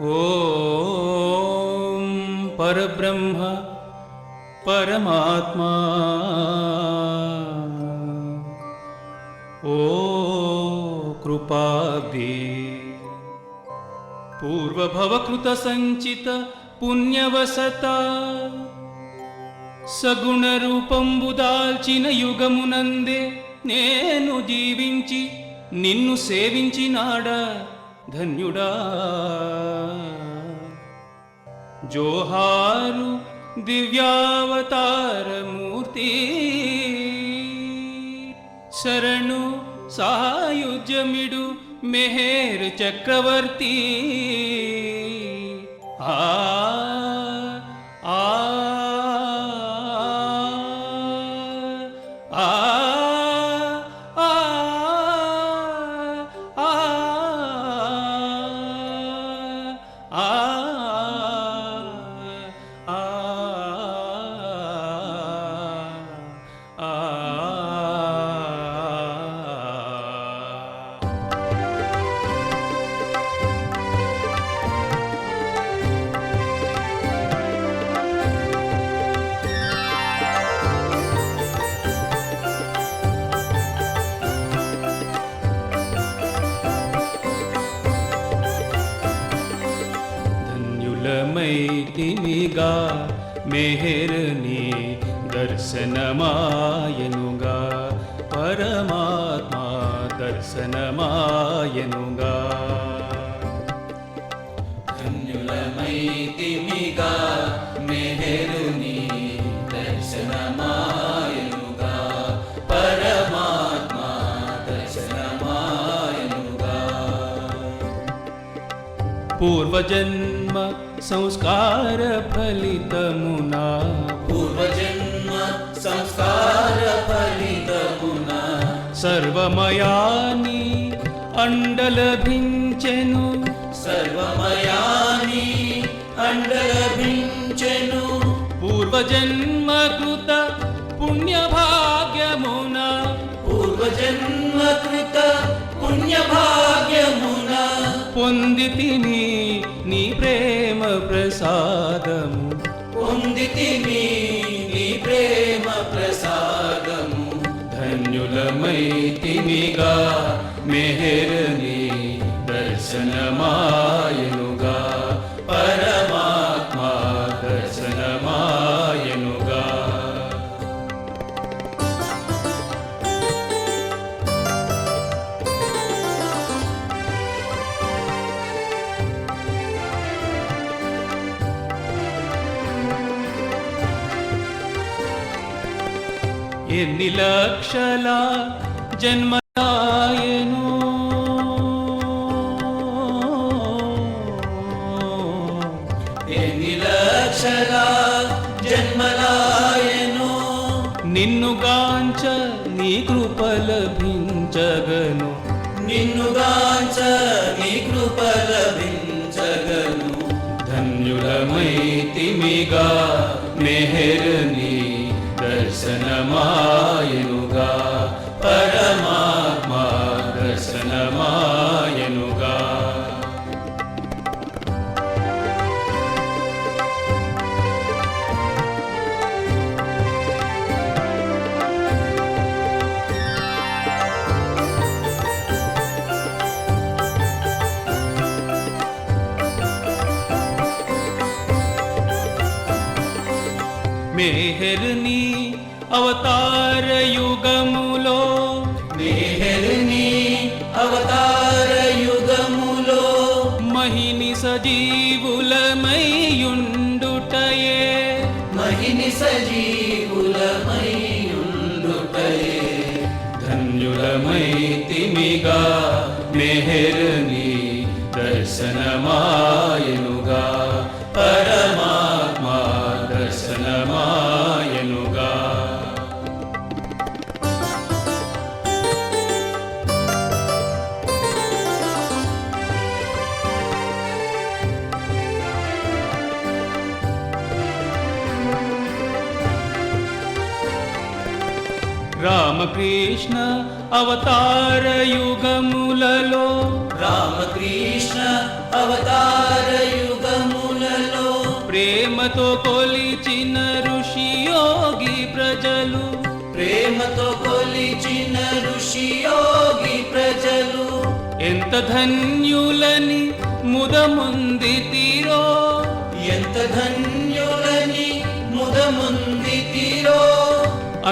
ఓం పరబ్రహ్మ పరమాత్మా ఓ కృపాబ్ది పూర్వభవకృత సంచిత పుణ్యవసత సగుణ రూపంబు దాల్చిన యుగమునందే నేను జీవించి నిన్ను సేవించినాడా ధన్యుడా. జోహారు దివ్యావతారమూర్తి శరణు సాయుజ్యమిడు మెహేర్ చక్రవర్తి. ఆ ఆ ఆ మైతిమిగా మెహర్ని దర్శనమాయనుగా పరమాత్మా దర్శనమాయనుగా. ధన్యులమైతిమిగా మెహరుని దర్శనమాయనుగా పరమాత్మా దర్శనమాయనుగా. పూర్వజన్మ సంస్కార ఫలితమునా పూర్వజన్మ సంస్కార ఫలితమునా సర్వమయాని అండలభించెను సర్వమయాని అండలభించెను. పూర్వజన్మ కృత పుణ్యభాగ్యమున పూర్వజన్మ కృత పుణ్యభాగ్యమున పొందితిని నీ ప్రేమ ప్రసాదము. పొందితిని నీ ప్రేమ ప్రసాదము. ధన్యులమైతిమిగా మెహర్ని దర్శనమాయనుగా పరమాత్మా దర్శనమాయనుగా. ఎన్ని లక్షల జన్మలాయను ఎన్ని లక్షల జన్మలాయను నిన్నుగాంచ నీ కృప లభించగను. నిన్నుగాంచ నీ కృప లభించగను. ధన్యులమైతిమిగా మెహర్ని దర్శనమాయనుగా పరమాత్మా దర్శనమాయనుగా. మెహర్ని అవతార యుగములో మెహర్ని అవతార యుగములో మహిని సజీవులమైయుండుటయే మహిని సజీవులమైయుండుటయే. ధన్యులమైతిమిగా మెహర్ని దర్శనమాయనుగా పరమాత్మా దర్శనమాయనుగా. రామకృష్ణ అవతార యుగములలో రామకృష్ణ అవతార ప్రేమతో కొలిచిన ఋషి యోగి ప్రజలు ప్రేమతో కొలిచిన ఋషి యోగి ప్రజలు ఎంత ధన్యులని ముదముంది తీరో ఎంత ధన్యులని ముదముంది తీరో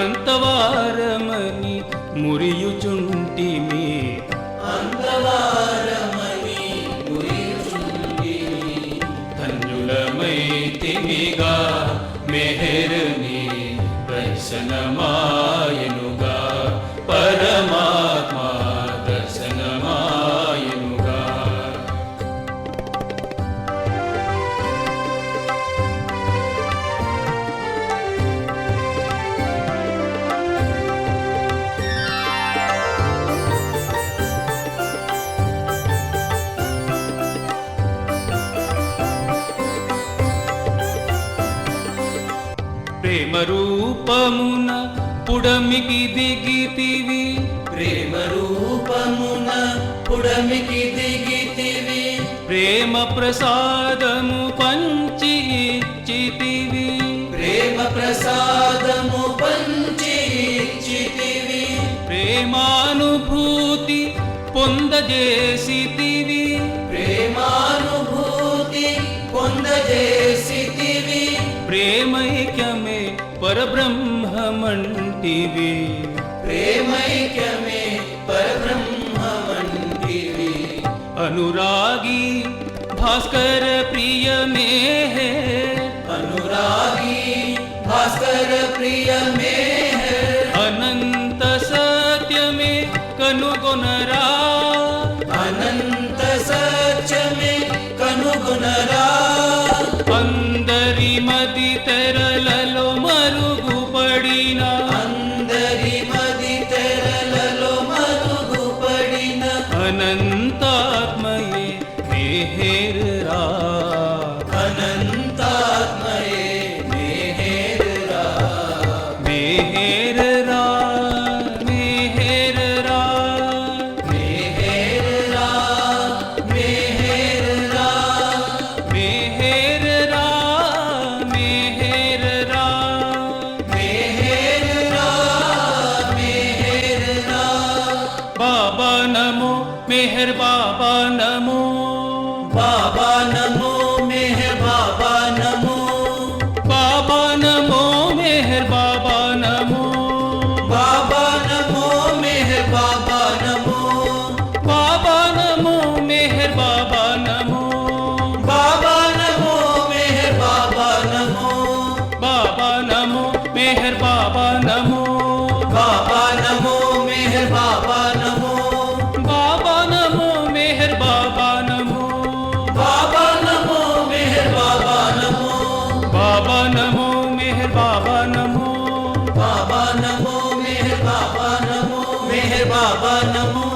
అంతవారమని మురియుచుంటిమి అంతవారమని గురిచుంటిమి ధన్యులమైతిమిగా మెహరుని దర్శనమాయనుగా పరమాత్మ దర్శనమాయనుగా ప్రేమ రూపమున పుడమికి దిగితివి ప్రేమ రూపమున పుడమికి దిగితివి ప్రేమ ప్రసాదము పంచి ఇచ్చితివి ప్రేమ ప్రసాదము పంచి ఇచ్చితివి ప్రేమానుభూతి పొందజేసితివి ప్రేమానుభూతి పొందజేసితివి ప్రేమైక్యమే పరబ్రహ్మమంటివి ప్రేమైక్యమే పరబ్రహ్మమంటివి అనురాగి భాస్కర ప్రియమే అనురాగి భాస్కర ప్రియమే అనంత సత్యమే కనుగొనరా అనంత సత్యమే కనుగొనరా అందరి మది తెరలలో మరుగుపడిన అందరి మది తెరలలో మరుగుపడిన అనంతాత్మయే మెహెర్రా అనంతాత్మయే మెహెర్రా మెహెర్రా మెహెర్రా మెహెర్రా మెహెర్రా మెహెర్రా మెహెర్రా మెహెర్రా మెహెర్రా బాబా నమో మెహర్ బాబా నమో బాబా నమో మెహర్ బాబా నమో బాబా నమో మెహర్ బాబా నమో బాబా నమో మెహర్ బాబా నమో బాబా నమో మెహర్ బాబా నమో బాబా నమో మెహర్ బాబా నమో బాబా నమో మెహర్ బాబా నమో బాబా నమో మెహర్ బాబా నమో బాబా నమో మెహర్ బాబా నమో బాబా నమో మెహర్ బాబా నమో బాబా నమో మెహర్ బాబా నమో బాబా నమో మెహర్ బాబా నమో మెహర్ బాబా నమో